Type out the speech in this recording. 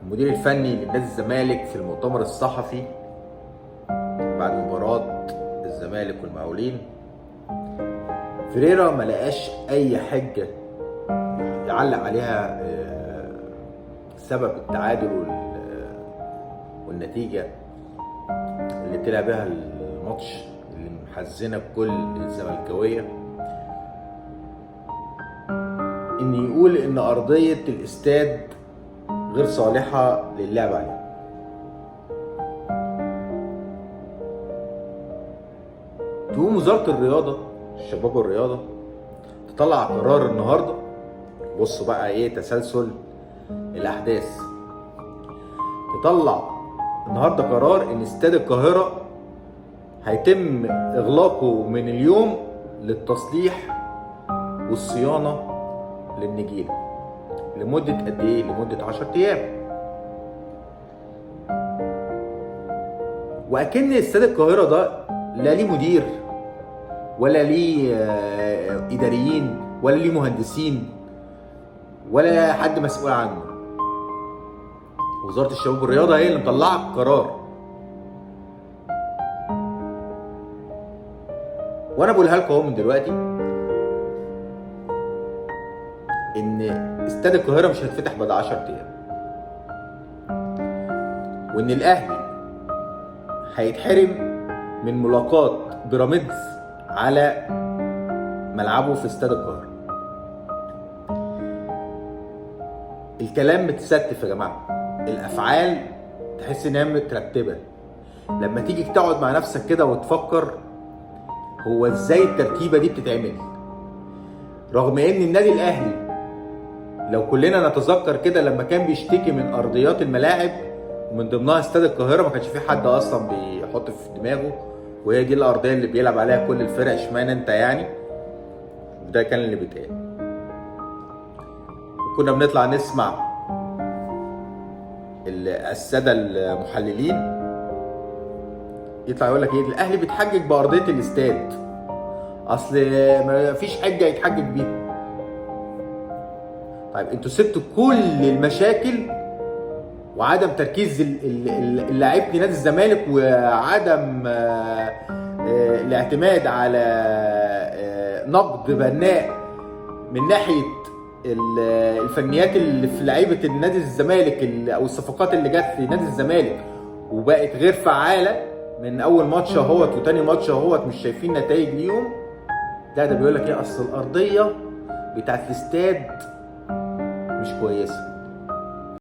المدير الفني لنادي الزمالك في المؤتمر الصحفي بعد مباراة الزمالك والمقاولين، فيريرا ما لقاش اي حجة يعلق عليها سبب التعادل والنتيجة اللي طلع بها الماتش اللي محزنة بكل الزملكاوية، ان يقول ان ارضية الاستاد غير صالحة للعب عليها. تقوم وزارة الرياضة الشباب والرياضة تطلع قرار النهاردة. بصوا بقى ايه تسلسل الاحداث. تطلع النهاردة قرار ان استاد القاهرة هيتم اغلاقه من اليوم للتصليح والصيانة للنجيلة لمدة قد ايه؟ لمدة 10 ايام. واكن استاد القاهرة ده لا ليه مدير ولا ليه اداريين ولا ليه مهندسين ولا حد مسؤول عنه. وزارة الشباب والرياضة هي اللي مطلعة القرار. وانا بقولها لكم اهو من دلوقتي ان استاد القاهرة مش هيتفتح بعد 10 ايام، وان الاهلي هيتحرم من ملاقاة بيراميدز على ملعبه في استاد القاهرة. الكلام متستف يا جماعة، الافعال تحس انها مترتبة. لما تيجي تقعد مع نفسك كده وتفكر هو ازاي الترتيبة دي بتتعمل، رغم ان النادي الاهلي لو كلنا نتذكر كده لما كان بيشتكي من ارضيات الملاعب ومن ضمنها استاد القاهرة ما كانش في حد اصلا بيحط في دماغه وهي دي الارضيه اللي بيلعب عليها كل الفرق، اشمعنى انت يعني؟ ده كان اللي بيتقال. وكنا بنطلع نسمع الساده المحللين يطلع يقول لك ايه، الاهلي بيتحجج بارضيه الاستاد، اصل ما فيش حجه يتحجج بيها. طيب انتوا سبتوا كل المشاكل وعدم تركيز اللاعبين نادي الزمالك وعدم الاعتماد على نقد بناء من ناحيه الفنيات اللي في لعيبه النادي الزمالك او الصفقات اللي جت في نادي الزمالك وبقت غير فعاله من اول ماتش اهوت وتاني ماتش اهوت مش شايفين نتائج ليهم. ده بيقول لك ايه، اصل الارضيه بتاعت الاستاد مش كويسه.